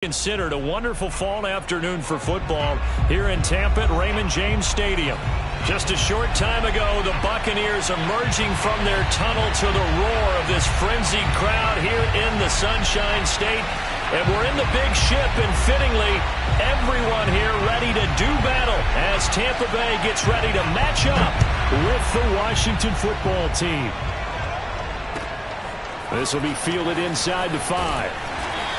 Considered a wonderful fall afternoon for football here in Tampa at Raymond James Stadium. Just a short time ago, the Buccaneers emerging from their tunnel to the roar of this frenzied crowd here in the Sunshine State. And we're in the big ship, and fittingly, everyone here ready to do battle as Tampa Bay gets ready to match up with the Washington football team. This will be fielded inside the 5.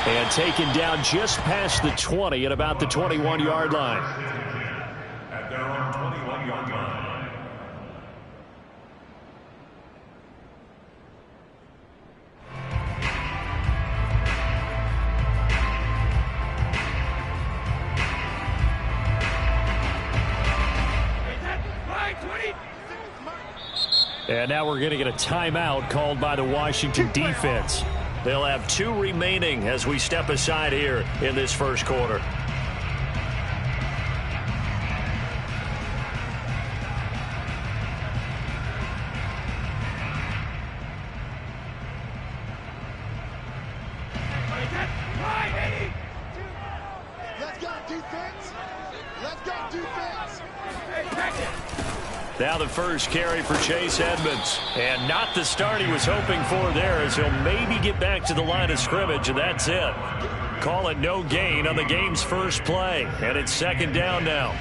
And taken down just past the 20 at about the 21-yard line. At their own 21-yard line. And now we're going to get a timeout called by the Washington defense. They'll have 2 remaining as we step aside here in this first quarter. Let's go, defense! Let's go, defense! Now the first carry for Chase Edmonds. And not the start he was hoping for there, as he'll maybe get back to the line of scrimmage, and that's it. Call it no gain on the game's first play. And it's second down now.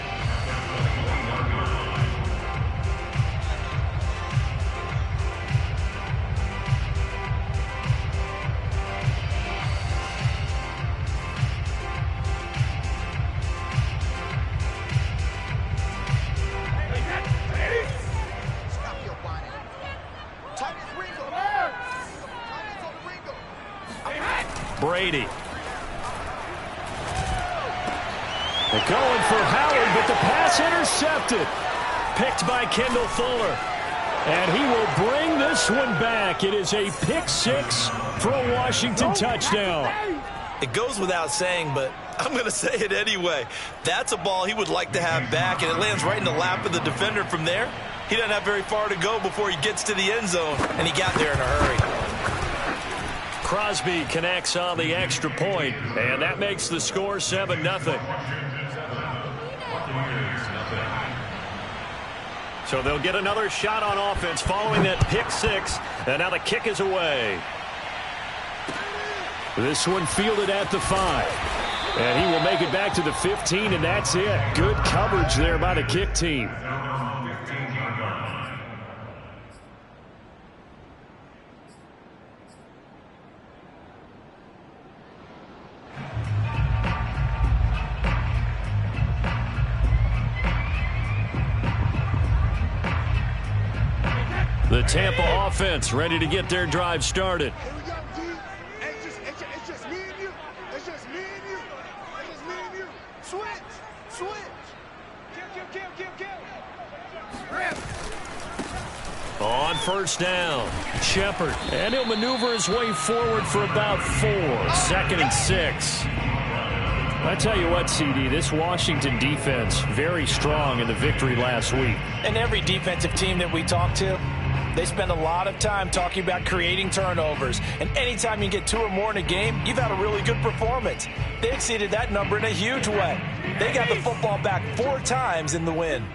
Brady. They're going for Howard, but the pass intercepted. Picked by Kendall Fuller. And he will bring this one back. It is a pick 6 for a Washington touchdown. It goes without saying, but I'm going to say it anyway. That's a ball he would like to have back, and it lands right in the lap of the defender from there. He doesn't have very far to go before he gets to the end zone, and he got there in a hurry. Crosby connects on the extra point, and that makes the score 7-0. So they'll get another shot on offense following that pick 6, and now the kick is away. This one fielded at the 5, and he will make it back to the 15, and that's it. Good coverage there by the kick team. The Tampa offense ready to get their drive started. Here we go, D. It's just me and you. It's just me and you. It's just me and you. Switch. Kill. Rip. On first down, Shepard. And he'll maneuver his way forward for about 4. 2nd and 6. I tell you what, CD, this Washington defense, very strong in the victory last week. And every defensive team that we talk to, they spend a lot of time talking about creating turnovers. And anytime you get 2 or more in a game, you've had a really good performance. They exceeded that number in a huge way. They got the football back 4 times in the win.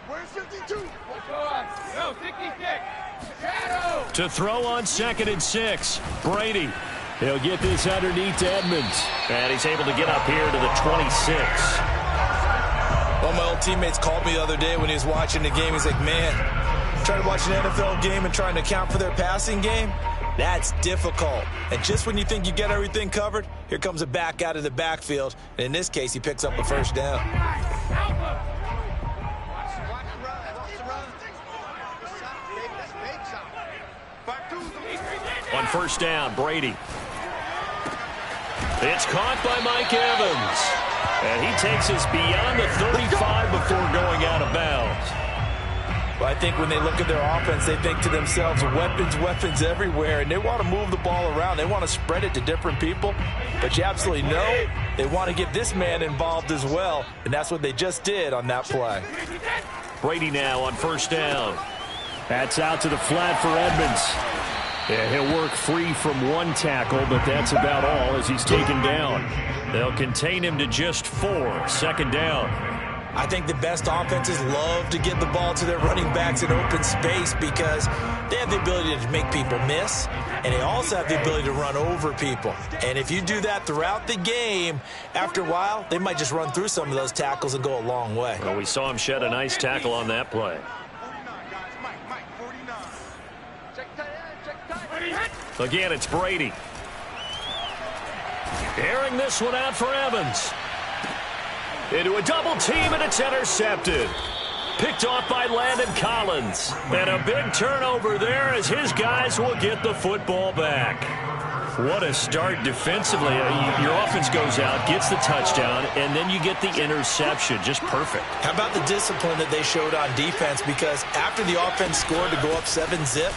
Where's 52? No, 66. To throw on 2nd and 6, Brady. He'll get this underneath to Edmonds. And he's able to get up here to the 26. Well, my old teammates called me the other day when he was watching the game. He's like, man, trying to watch an NFL game and trying to account for their passing game, that's difficult. And just when you think you get everything covered, here comes a back out of the backfield. And in this case, he picks up the first down. On first down, Brady. It's caught by Mike Evans. And he takes us beyond the 35 before going out of bounds. Well, I think when they look at their offense, they think to themselves, weapons everywhere, and they want to move the ball around. They want to spread it to different people. But you absolutely know they want to get this man involved as well, and that's what they just did on that play. Brady now on first down. That's out to the flat for Edmonds. Yeah, he'll work free from one tackle, but that's about all as he's taken down. They'll contain him to just 4. Second down. I think the best offenses love to get the ball to their running backs in open space because they have the ability to make people miss, and they also have the ability to run over people. And if you do that throughout the game, after a while, they might just run through some of those tackles and go a long way. Well, we saw him shed a nice tackle on that play. Again, it's Brady. Airing this one out for Evans. Into a double team, and it's intercepted. Picked off by Landon Collins. And a big turnover there as his guys will get the football back. What a start defensively. Your offense goes out, gets the touchdown, and then you get the interception. Just perfect. How about the discipline that they showed on defense? Because after the offense scored to go up 7-zip,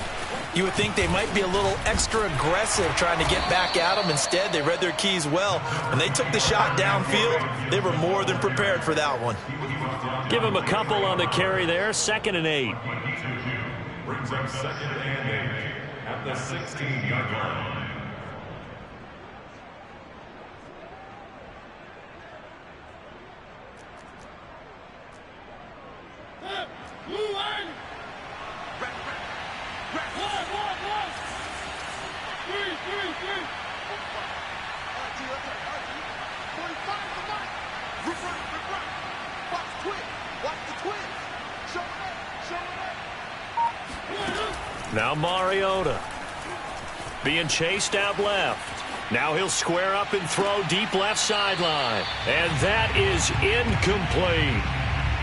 you would think they might be a little extra aggressive trying to get back at them. Instead, they read their keys well. When they took the shot downfield, they were more than prepared for that one. Give him a couple on the carry there. 2nd and 8. Brings up 2nd and 8 at the 16-yard line. Now Mariota being chased out left. Now he'll square up and throw deep left sideline. And that is incomplete.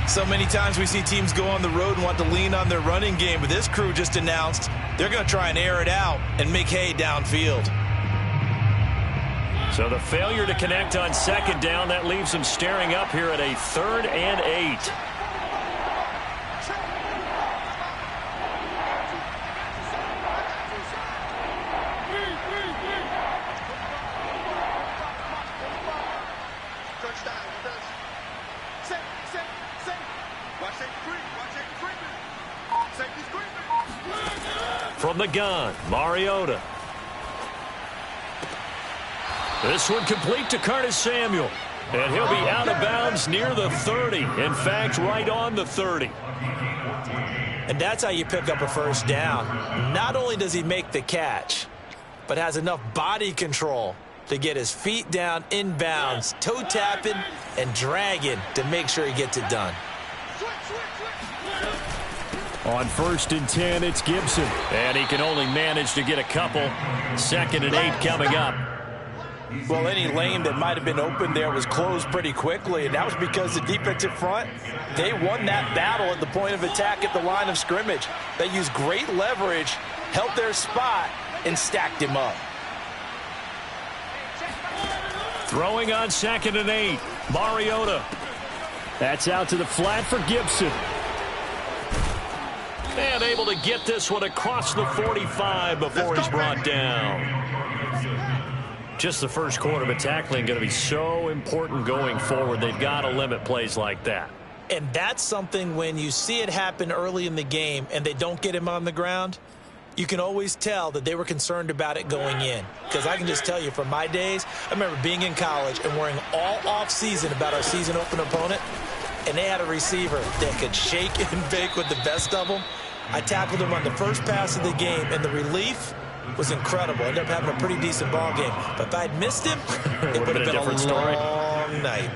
So many times we see teams go on the road and want to lean on their running game, but this crew just announced they're going to try and air it out and make hay downfield. So the failure to connect on 2nd down, that leaves them staring up here at a 3rd and 8. From the gun, Mariota. This one complete to Curtis Samuel. And he'll be out of bounds near the 30. In fact, right on the 30. And that's how you pick up a first down. Not only does he make the catch, but has enough body control to get his feet down inbounds, toe tapping and dragging to make sure he gets it done. On 1st and 10, it's Gibson. And he can only manage to get a couple. 2nd and 8 coming up. Well, any lane that might have been open there was closed pretty quickly, and that was because the defensive front, they won that battle at the point of attack at the line of scrimmage. They used great leverage, held their spot, and stacked him up. Throwing on 2nd and 8, Mariota. That's out to the flat for Gibson. And able to get this one across the 45 before he's brought down. Just the first quarter, but tackling going to be so important going forward. They've got to limit plays like that. And that's something when you see it happen early in the game and they don't get him on the ground, you can always tell that they were concerned about it going in. Because I can just tell you from my days, I remember being in college and worrying all off-season about our season opener opponent, and they had a receiver that could shake and bake with the best of them. I tackled him on the first pass of the game, and the relief was incredible. Ended up having a pretty decent ball game. But if I'd missed him, it would have been a different story. Long night.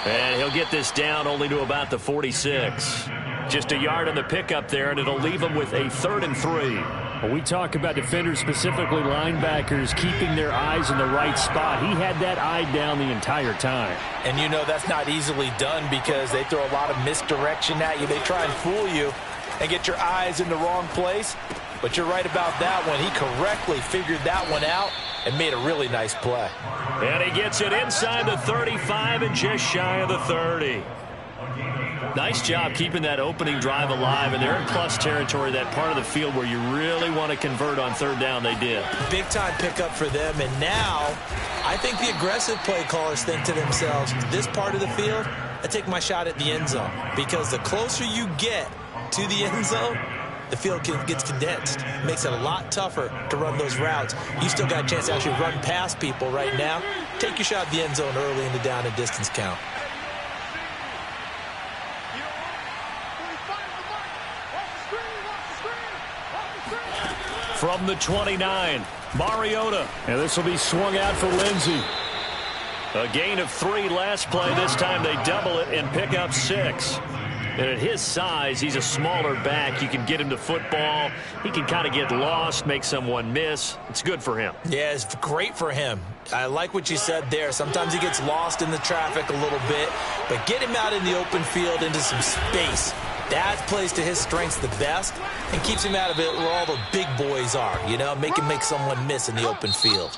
And he'll get this down only to about the 46. Just a yard on the pickup there, and it'll leave him with a 3rd and 3. When we talk about defenders, specifically linebackers, keeping their eyes in the right spot, he had that eye down the entire time. And you know that's not easily done because they throw a lot of misdirection at you. They try and fool you and get your eyes in the wrong place. But you're right about that one. He correctly figured that one out and made a really nice play. And he gets it inside the 35 and just shy of the 30. Nice job keeping that opening drive alive, and they're in plus territory, that part of the field where you really want to convert on third down. They did. Big-time pickup for them, and now I think the aggressive play callers think to themselves, this part of the field, I take my shot at the end zone, because the closer you get to the end zone, the field gets condensed. It makes it a lot tougher to run those routes. You still got a chance to actually run past people right now. Take your shot at the end zone early in the down and distance count. From the 29, Mariota. And this will be swung out for Lindsey. A gain of 3 last play. This time they double it and pick up 6. And at his size, he's a smaller back. You can get him to football. He can kind of get lost, make someone miss. It's good for him. Yeah, it's great for him. I like what you said there. Sometimes he gets lost in the traffic a little bit, but get him out in the open field into some space. That plays to his strengths the best and keeps him out of it where all the big boys are, you know, make him make someone miss in the open field.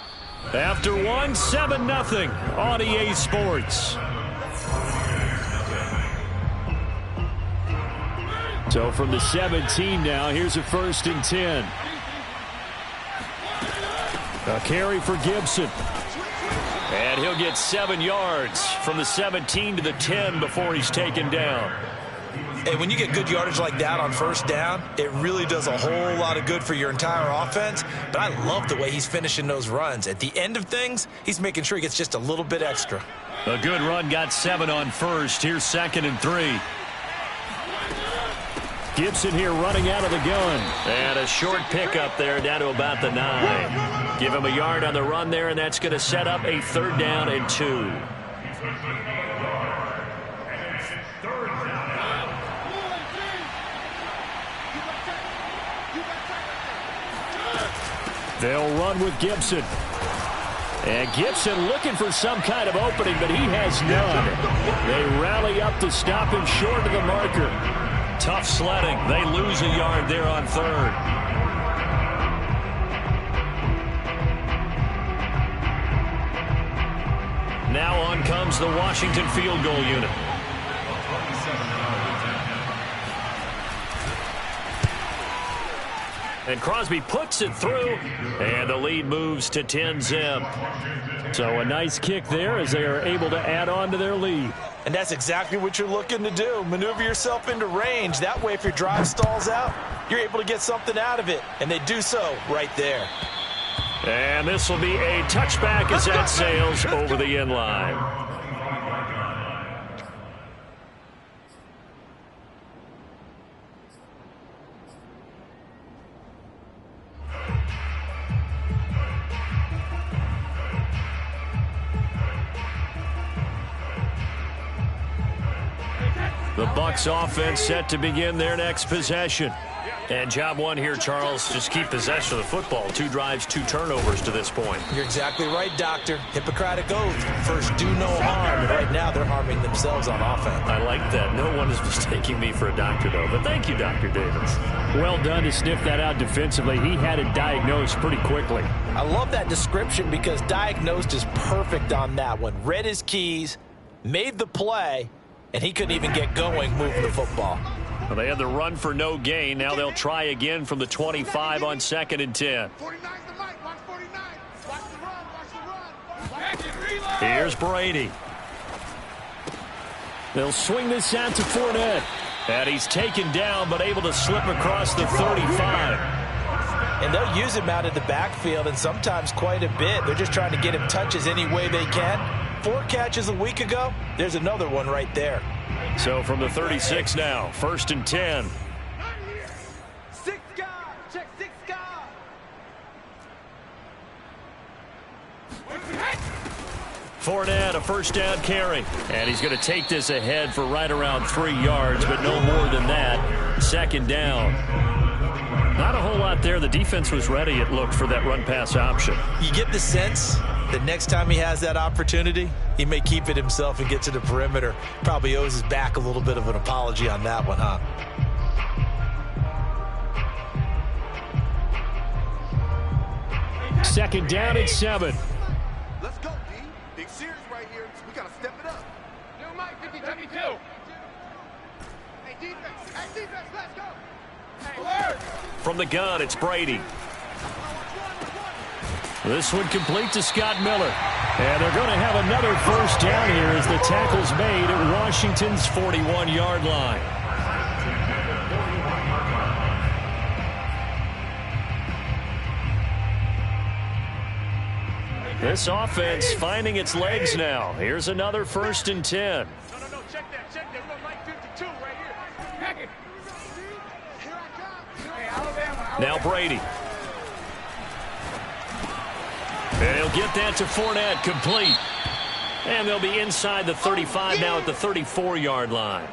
After 1, 7-0 on EA Sports. So from the 17 now, here's a 1st and 10. A carry for Gibson. And he'll get 7 yards from the 17 to the 10 before he's taken down. And when you get good yardage like that on first down, it really does a whole lot of good for your entire offense. But I love the way he's finishing those runs. At the end of things, he's making sure he gets just a little bit extra. A good run, got 7 on first. Here's 2nd and 3. Gibson here running out of the gun. And a short pickup there down to about the 9. Give him a yard on the run there, and that's going to set up a 3rd down and 2. They'll run with Gibson. And Gibson looking for some kind of opening, but he has none. They rally up to stop him short of the marker. Tough sledding. They lose a yard there on 3rd. Now on comes the Washington field goal unit. And Crosby puts it through, and the lead moves to 10-zip. So a nice kick there as they are able to add on to their lead. And that's exactly what you're looking to do. Maneuver yourself into range. That way, if your drive stalls out, you're able to get something out of it. And they do so right there. And this will be a touchback as that sails over the end line. The Bucs offense set to begin their next possession. And job 1 here, Charles, just keep possession of the football. 2 drives, 2 turnovers to this point. You're exactly right, Doctor. Hippocratic oath. First, do no harm. And right now, they're harming themselves on offense. I like that. No one is mistaking me for a doctor, though. But thank you, Dr. Davis. Well done to sniff that out defensively. He had it diagnosed pretty quickly. I love that description because diagnosed is perfect on that one. Read his keys, made the play, and he couldn't even get going moving the football. Well, they had the run for no gain. Now they'll try again from the 25 on 2nd and 10. Here's Brady. They'll swing this out to Fournette. And he's taken down, but able to slip across the 35. And they'll use him out of the backfield, and sometimes quite a bit. They're just trying to get him touches any way they can. 4 catches a week ago. There's another one right there. So from the 36 now, 1st and 10. 6 guys. Check 6 guys. Fournette, a 1st down carry. And he's going to take this ahead for right around 3 yards, but no more than that. 2nd down. Not a whole lot there. The defense was ready, it looked, for that run-pass option. You get the sense that next time he has that opportunity, he may keep it himself and get to the perimeter. Probably owes his back a little bit of an apology on that one, huh? Second down and 7. Let's go, D. Big series right here. We got to step it up. New Mike 50-72. From the gun, it's Brady. This one complete to Scott Miller. And they're going to have another first down here as the tackle's made at Washington's 41-yard line. This offense finding its legs now. Here's another 1st and 10. No, check that. We're on line 52 right here. Check it. Here I come. Hey, Alabama. Now Brady. And he'll get that to Fournette, complete. And they'll be inside the 35 now at the 34-yard line.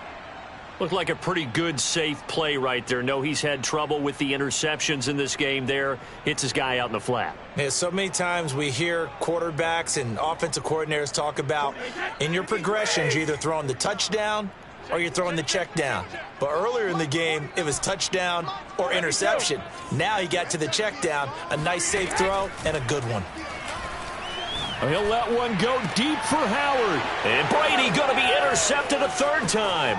Looked like a pretty good, safe play right there. No, he's had trouble with the interceptions in this game there. Hits his guy out in the flat. Yeah, so many times we hear quarterbacks and offensive coordinators talk about in your progressions, you're either throwing the touchdown or you're throwing the check down. But earlier in the game, it was touchdown or interception. Now he got to the check down, a nice safe throw, and a good one. He'll let one go deep for Howard. And Brady going to be intercepted a 3rd time.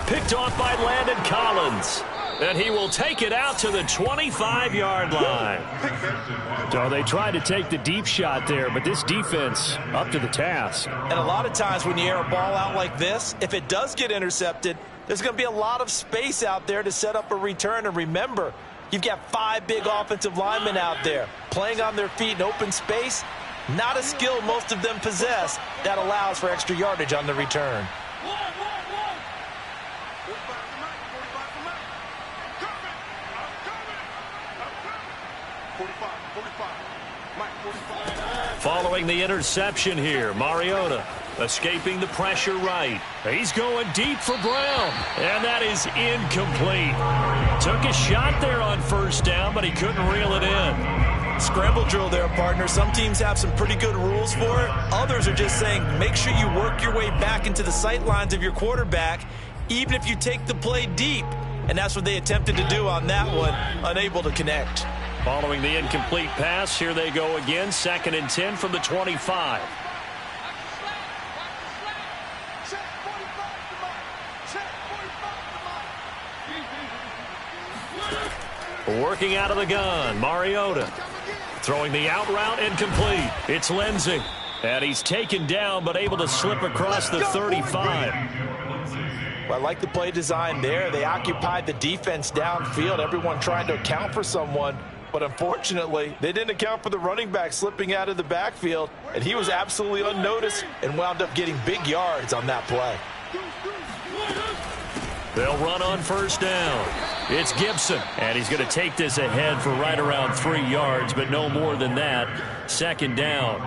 Picked off by Landon Collins. And he will take it out to the 25-yard line. So they tried to take the deep shot there, but this defense up to the task. And a lot of times when you air a ball out like this, if it does get intercepted, there's going to be a lot of space out there to set up a return. And remember, you've got 5 big offensive linemen out there playing on their feet in open space. Not a skill most of them possess that allows for extra yardage on the return. Following the interception here, Mariota escaping the pressure right. He's going deep for Brown, and that is incomplete. Took a shot there on 1st down, but he couldn't reel it in. Scramble drill there, partner. Some teams have some pretty good rules for it. Others are just saying make sure you work your way back into the sight lines of your quarterback, even if you take the play deep. And that's what they attempted to do on that one, unable to connect. Following the incomplete pass, here they go again. 2nd and 10 from the 25. Working out of the gun, Mariota. Throwing the out route incomplete. It's Lindsey. And he's taken down, but able to slip across the 35. Well, I like the play design there. They occupied the defense downfield, everyone trying to account for someone. But unfortunately, they didn't account for the running back slipping out of the backfield, and he was absolutely unnoticed and wound up getting big yards on that play. They'll run on 1st down. It's Gibson, and he's going to take this ahead for right around 3 yards, but no more than that. 2nd down.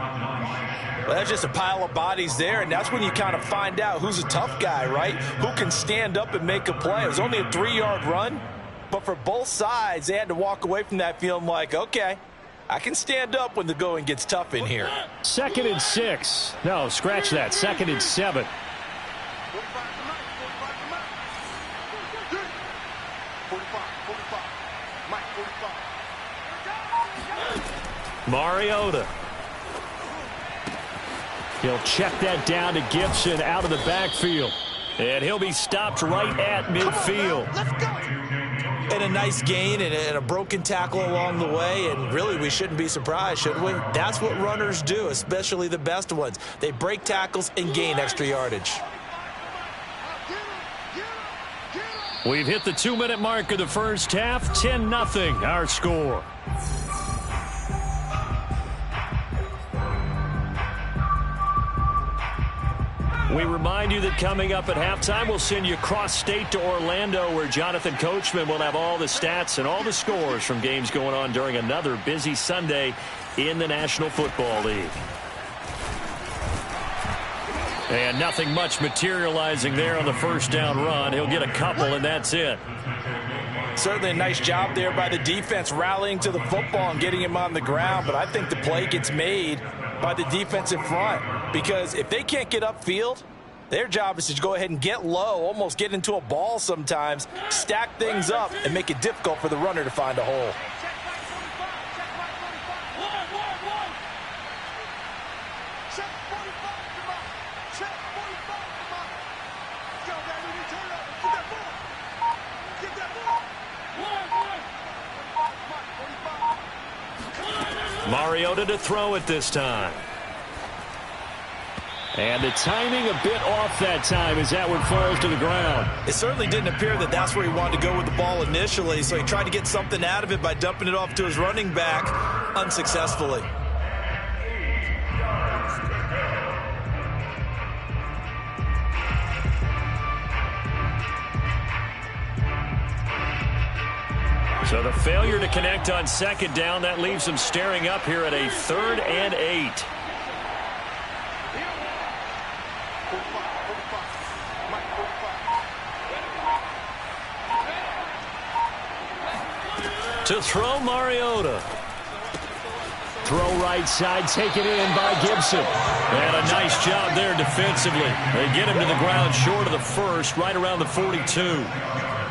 Well, that's just a pile of bodies there, and that's when you kind of find out who's a tough guy, right? Who can stand up and make a play. It was only a 3-yard run. But for both sides, they had to walk away from that feeling like, okay, I can stand up when the going gets tough in here. 2nd and 6. No, scratch that. 2nd and 7. Mariota. He'll check that down to Gibson out of the backfield. And he'll be stopped right at midfield. And a nice gain and a broken tackle along the way, and really we shouldn't be surprised, should we? That's what runners do, especially the best ones. They break tackles and gain extra yardage. We've hit the 2-minute mark of the first half. 10-0 our score. We remind you that coming up at halftime, we'll send you cross-state to Orlando, where Jonathan Coachman will have all the stats and all the scores from games going on during another busy Sunday in the National Football League. And nothing much materializing there on the 1st down run. He'll get a couple, and that's it. Certainly a nice job there by the defense rallying to the football and getting him on the ground, but I think the play gets made by the defensive front, because if they can't get upfield, their job is to go ahead and get low, almost get into a ball sometimes, stack things up, and make it difficult for the runner to find a hole. Mariota to throw it this time. And the timing a bit off that time as that one falls to the ground. It certainly didn't appear that that's where he wanted to go with the ball initially, so he tried to get something out of it by dumping it off to his running back unsuccessfully. So the failure to connect on second down, that leaves them staring up here at a 3rd and 8. To throw, Mariota. Throw right side, taken in by Gibson. And a nice job there defensively. They get him to the ground short of the first, right around the 42.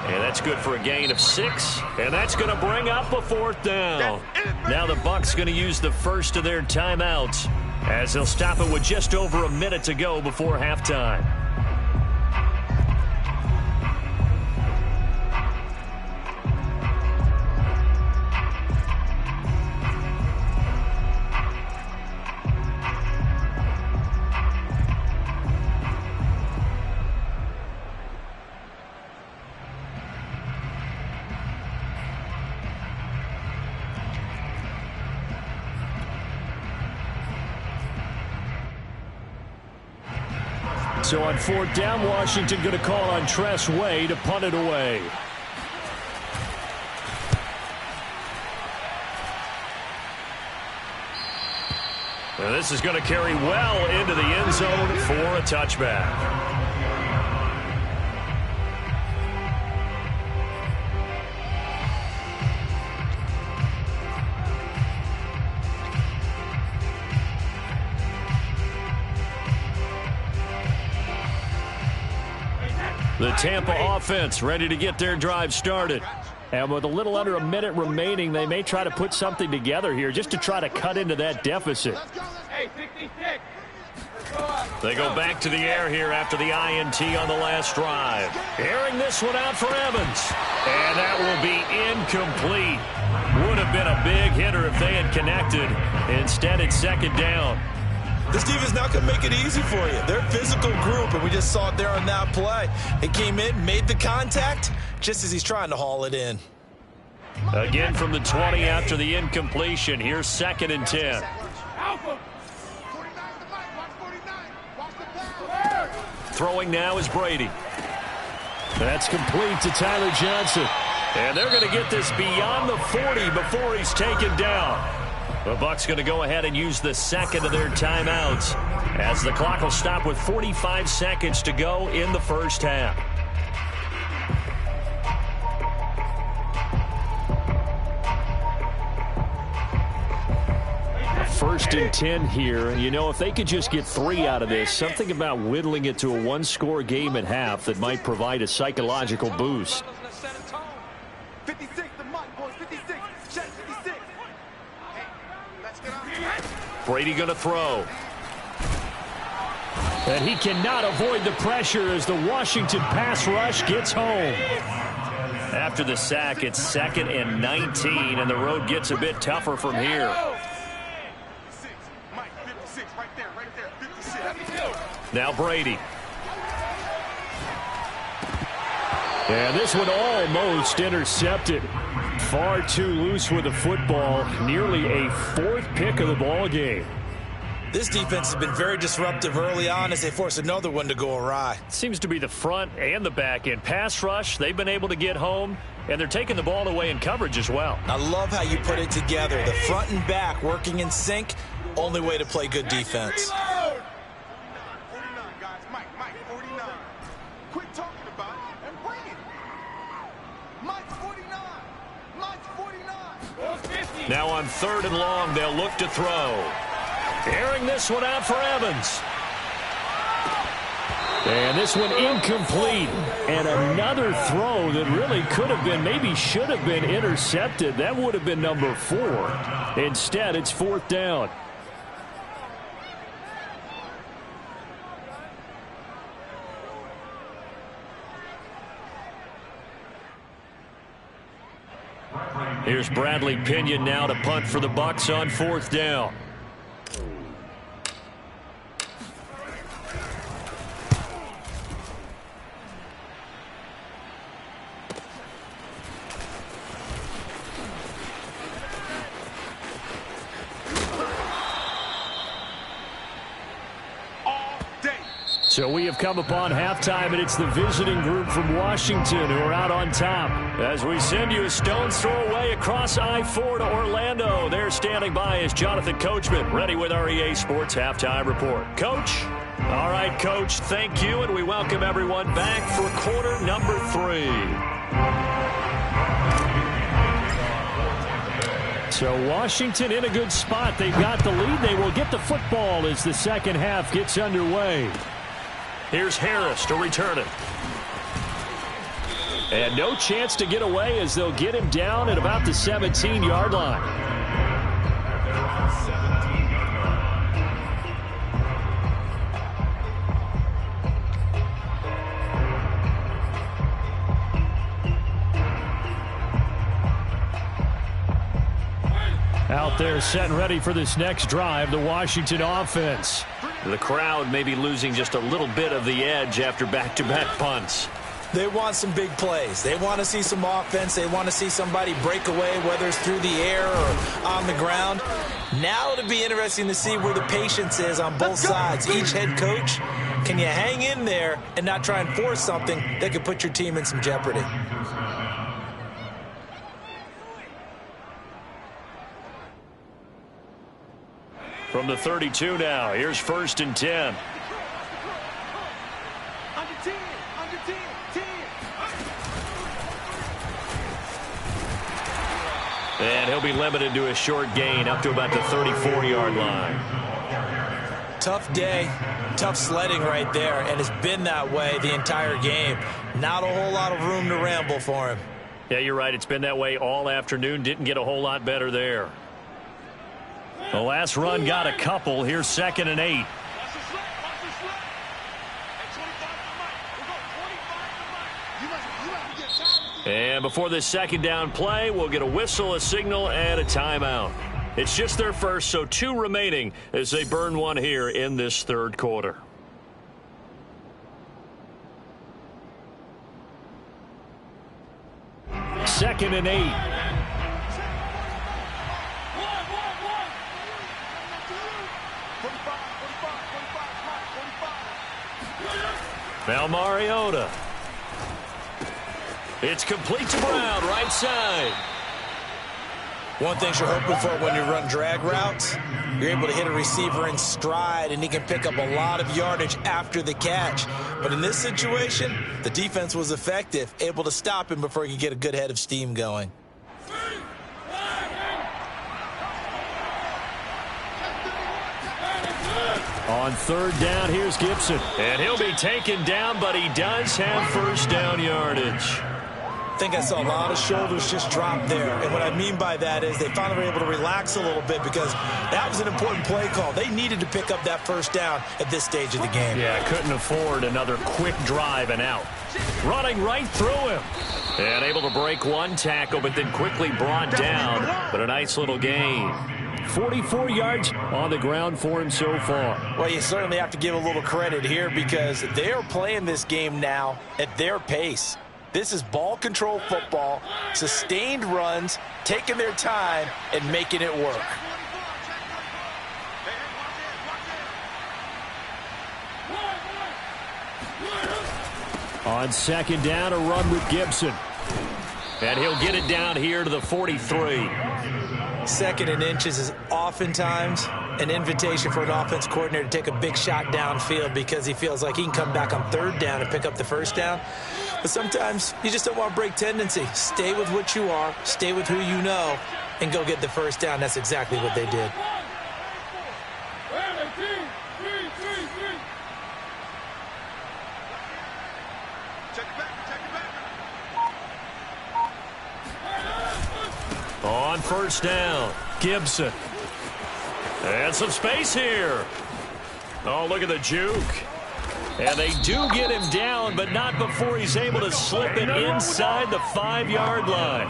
And that's good for a gain of 6. And that's going to bring up a 4th down. Now the Bucs going to use the first of their timeouts as they'll stop it with just over a minute to go before halftime. So on 4th down, Washington going to call on Tress Way to punt it away. And this is going to carry well into the end zone for a touchback. The Tampa offense ready to get their drive started. And with a little under a minute remaining, they may try to put something together here just to try to cut into that deficit. Hey, 66. They go back to the air here after the INT on the last drive. Airing this one out for Evans. And that will be incomplete. Would have been a big hitter if they had connected. Instead, it's 2nd down. This defense not going to make it easy for you. They're a physical group, and we just saw it there on that play. It came in, made the contact, just as he's trying to haul it in. Again from the 20 after the incompletion. Here's 2nd and 10. Throwing now is Brady. That's complete to Tyler Johnson. And they're going to get this beyond the 40 before he's taken down. The Bucs going to go ahead and use the 2nd of their timeouts as the clock will stop with 45 seconds to go in the first half. 1st and 10 here. And, you know, if they could just get 3 out of this, something about whittling it to a 1-score game at half that might provide a psychological boost. 56, the mark, boys. 56. Check 56. Hey, let's get out. Brady going to throw. And he cannot avoid the pressure as the Washington pass rush gets home. After the sack, it's 2nd and 19, and the road gets a bit tougher from here. 56. Mike, 56, right there, 56. Now Brady. And this one almost intercepted. Far too loose with the football. Nearly a 4th pick of the ball game. This defense has been very disruptive early on as they force another one to go awry. Seems to be the front and the back end. Pass rush, they've been able to get home, and they're taking the ball away in coverage as well. I love how you put it together. The front and back working in sync. Only way to play good defense. 49, guys. Mike, 49. Quit talking about it and bring it. Mike's 49. Mike's 49. Now on 3rd and long, they'll look to throw. Airing this one out for Evans. And this one incomplete. And another throw that really could have been, maybe should have been intercepted. That would have been number 4. Instead, it's 4th down. Referee Here's Bradley Pinion now to punt for the Bucs on 4th down. So we have come upon halftime, and it's the visiting group from Washington who are out on top. As we send you a stone's throw away across I-4 to Orlando. There standing by is Jonathan Coachman, ready with our EA Sports Halftime Report. Coach? All right, Coach, thank you, and we welcome everyone back for quarter number 3. So Washington in a good spot. They've got the lead. They will get the football as the second half gets underway. Here's Harris to return it. And no chance to get away as they'll get him down at about the 17-yard line. Out there set and ready for this next drive, the Washington offense. The crowd may be losing just a little bit of the edge after back-to-back punts. They want some big plays. They want to see some offense. They want to see somebody break away, whether it's through the air or on the ground. Now it'll be interesting to see where the patience is on both sides. Each head coach, can you hang in there and not try and force something that could put your team in some jeopardy? From the 32 now, here's 1st and 10. Under 10, under 10, 10. And he'll be limited to a short gain up to about the 34-yard line. Tough day, tough sledding right there, and it's been that way the entire game. Not a whole lot of room to ramble for him. Yeah, you're right. It's been that way all afternoon. Didn't get a whole lot better there. The last run got a couple. Here's 2nd and 8. And before this second down play, we'll get a whistle, a signal, and a timeout. It's just their first, so 2 remaining as they burn one here in this 3rd quarter. Second and 8. Now Mariota. It's complete to Brown, right side. One thing you're hoping for when you run drag routes, you're able to hit a receiver in stride, and he can pick up a lot of yardage after the catch. But in this situation, the defense was effective, able to stop him before he could get a good head of steam going. On 3rd down, here's Gibson. And he'll be taken down, but he does have 1st down yardage. I think I saw a lot of shoulders just drop there. And what I mean by that is they finally were able to relax a little bit because that was an important play call. They needed to pick up that 1st down at this stage of the game. Yeah, couldn't afford another quick drive and out. Running right through him. And able to break one tackle, but then quickly brought down. But a nice little gain. 44 yards on the ground for him so far. Well, you certainly have to give a little credit here because they are playing this game now at their pace. This is ball control football, sustained runs, taking their time, and making it work. On 2nd down, a run with Gibson. And he'll get it down here to the 43. 2nd and inches is oftentimes an invitation for an offense coordinator to take a big shot downfield because he feels like he can come back on 3rd down and pick up the 1st down. But sometimes you just don't want to break tendency. Stay with what you are, stay with who you know, and go get the 1st down. That's exactly what they did. On 1st down, Gibson. And some space here. Oh, look at the juke. And they do get him down, but not before he's able to slip it inside the 5-yard line.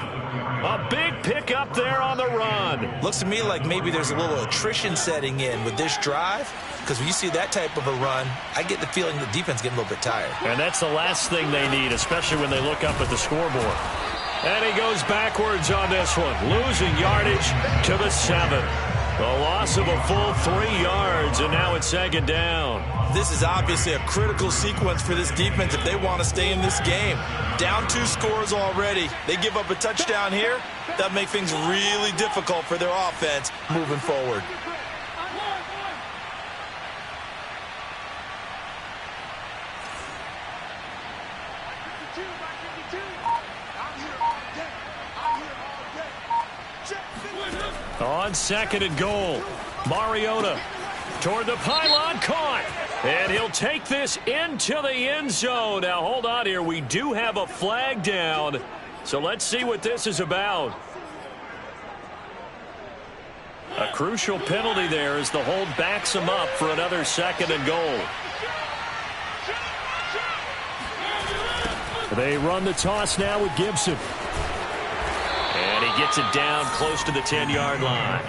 A big pickup there on the run. Looks to me like maybe there's a little attrition setting in with this drive, because when you see that type of a run, I get the feeling the defense getting a little bit tired. And that's the last thing they need, especially when they look up at the scoreboard. And he goes backwards on this one, losing yardage to the 7. A loss of a full 3 yards, and now it's 2nd down. This is obviously a critical sequence for this defense if they want to stay in this game. Down 2 scores already. They give up a touchdown here. That'll make things really difficult for their offense moving forward. On 2nd and goal, Mariota toward the pylon, caught. And he'll take this into the end zone. Now, hold on here. We do have a flag down. So let's see what this is about. A crucial penalty there as the hold backs him up for another 2nd and goal. They run the toss now with Gibson. And he gets it down close to the 10-yard line.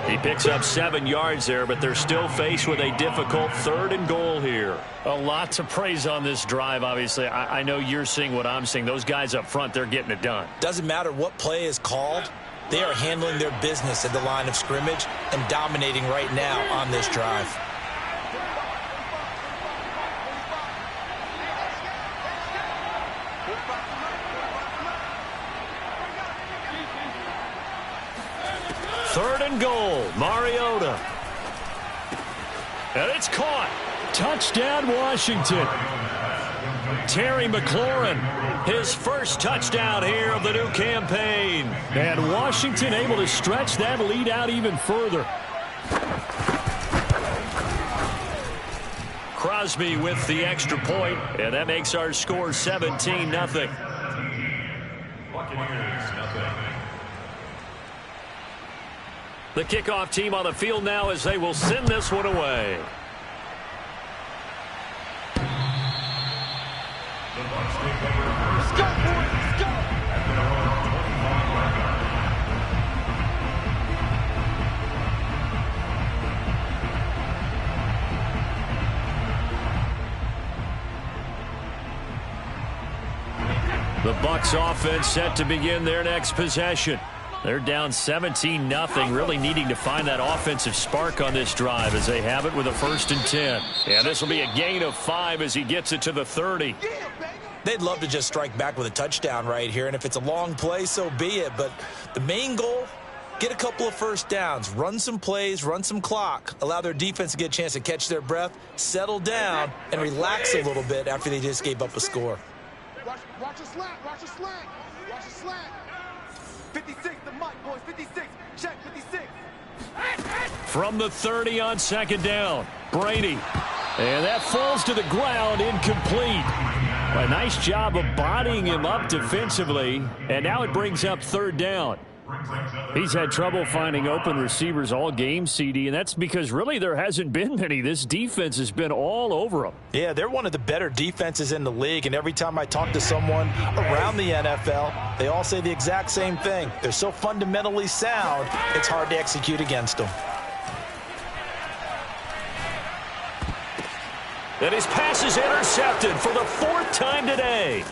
He picks up 7 yards there, but they're still faced with a difficult 3rd and goal here. A lot to praise on this drive, obviously. I know you're seeing what I'm seeing. Those guys up front, they're getting it done. Doesn't matter what play is called. They are handling their business at the line of scrimmage and dominating right now on this drive. Third and goal, Mariota. And it's caught. Touchdown, Washington. Terry McLaurin, his first touchdown here of the new campaign. And Washington able to stretch that lead out even further. Crosby with the extra point, and that makes our score 17-0. Buccaneers, nothing. The kickoff team on the field now as they will send this one away. Let's go, boys. Let's go. The Bucs offense set to begin their next possession. They're down 17-0, really needing to find that offensive spark on this drive as they have it with a 1st and 10. And this will be a gain of 5 as he gets it to the 30. They'd love to just strike back with a touchdown right here, and if it's a long play, so be it. But the main goal, get a couple of first downs, run some plays, run some clock, allow their defense to get a chance to catch their breath, settle down, and relax a little bit after they just gave up a score. Watch a slant. Watch a slant. Watch a slant. 56, the mic, boys. 56. Check 56. From the 30 on 2nd down, Brady. And that falls to the ground, incomplete. A nice job of bodying him up defensively, and now it brings up 3rd down. He's had trouble finding open receivers all game, CD, and that's because really there hasn't been many. This defense has been all over them. Yeah, they're one of the better defenses in the league, and every time I talk to someone around the NFL, they all say the exact same thing. They're so fundamentally sound, it's hard to execute against them. And his pass is intercepted for the 4th time today.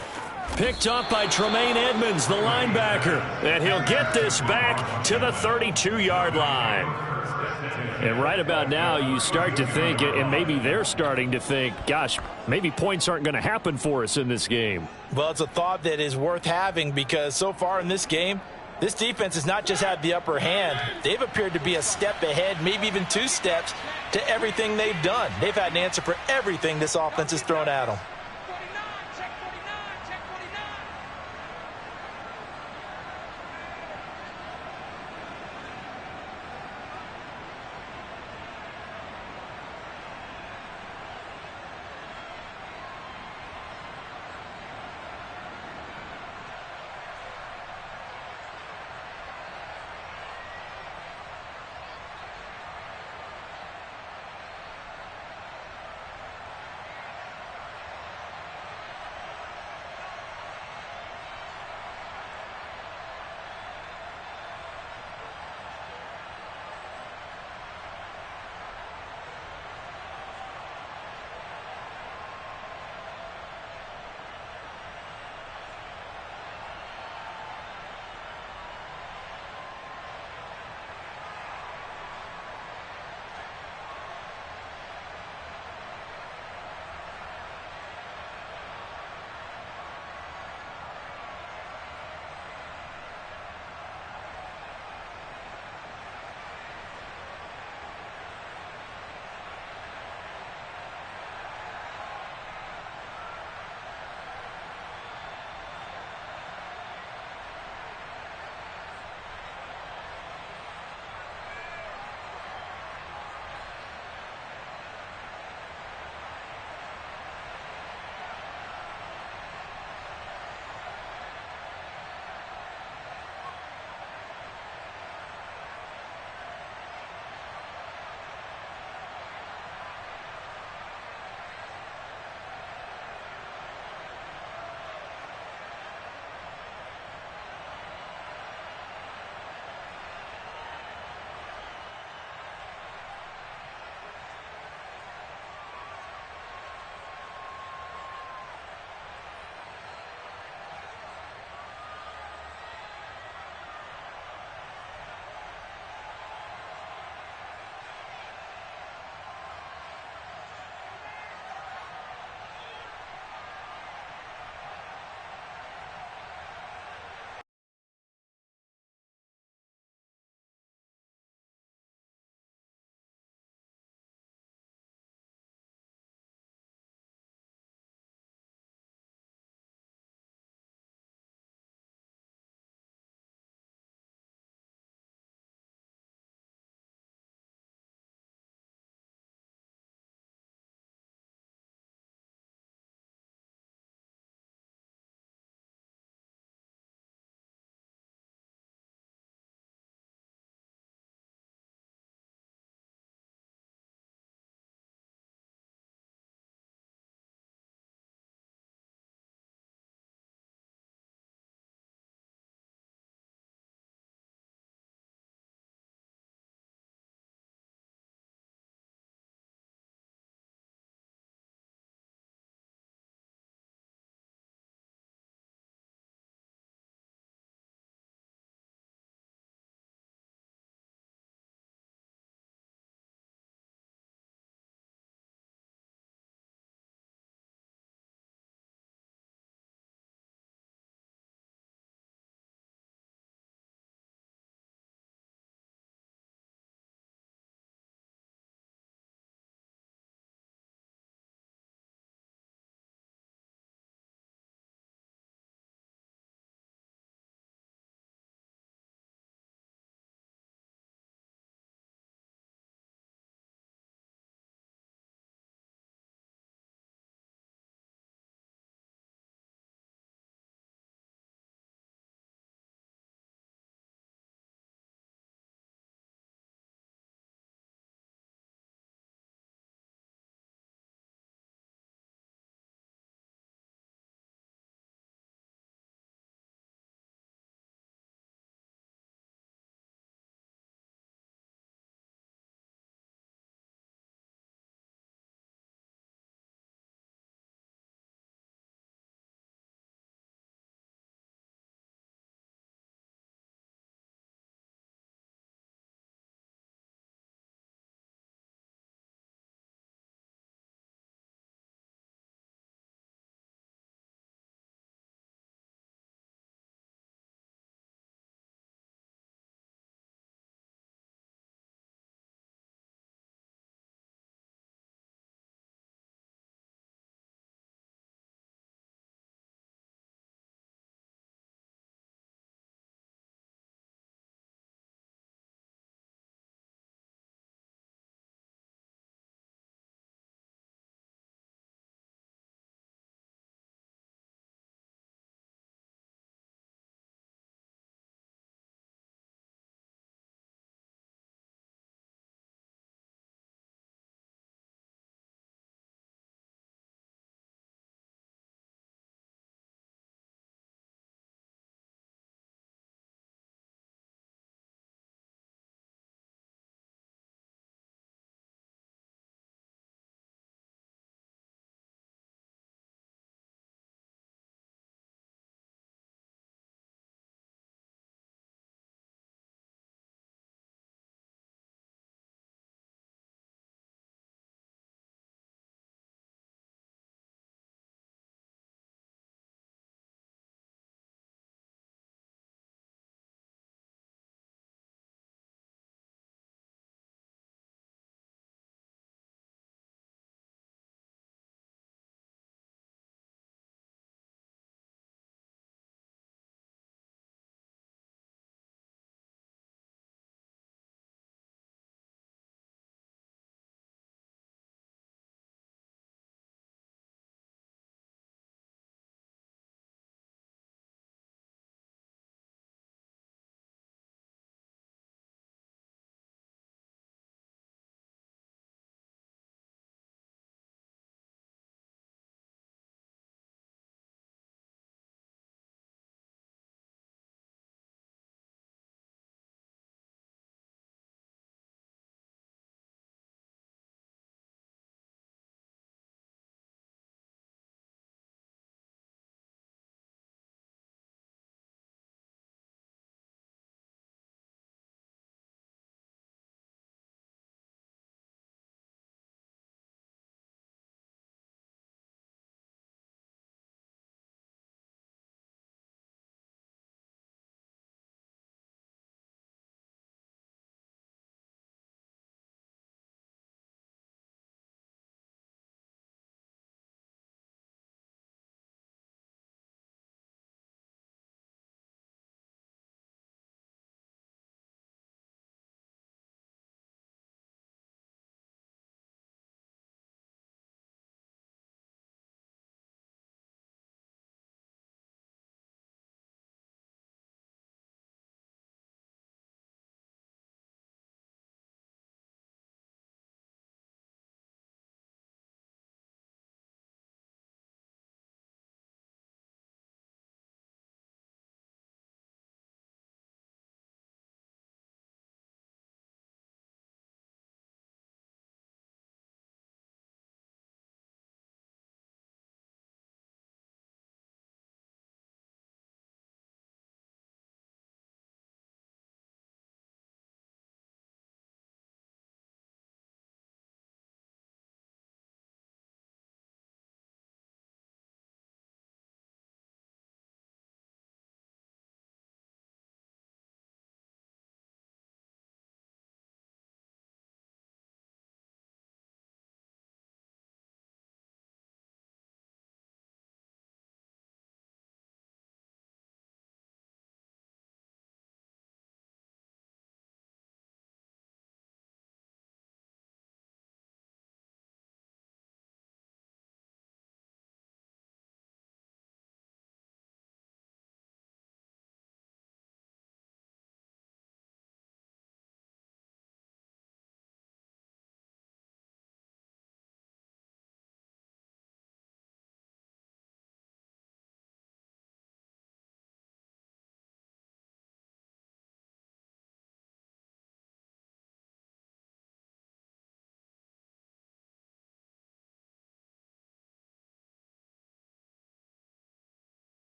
Picked up by Tremaine Edmonds, the linebacker. And he'll get this back to the 32-yard line. And right about now, you start to think, and maybe they're starting to think, gosh, maybe points aren't going to happen for us in this game. Well, it's a thought that is worth having because so far in this game, this defense has not just had the upper hand. They've appeared to be a step ahead, maybe even 2 steps to everything they've done. They've had an answer for everything this offense has thrown at them.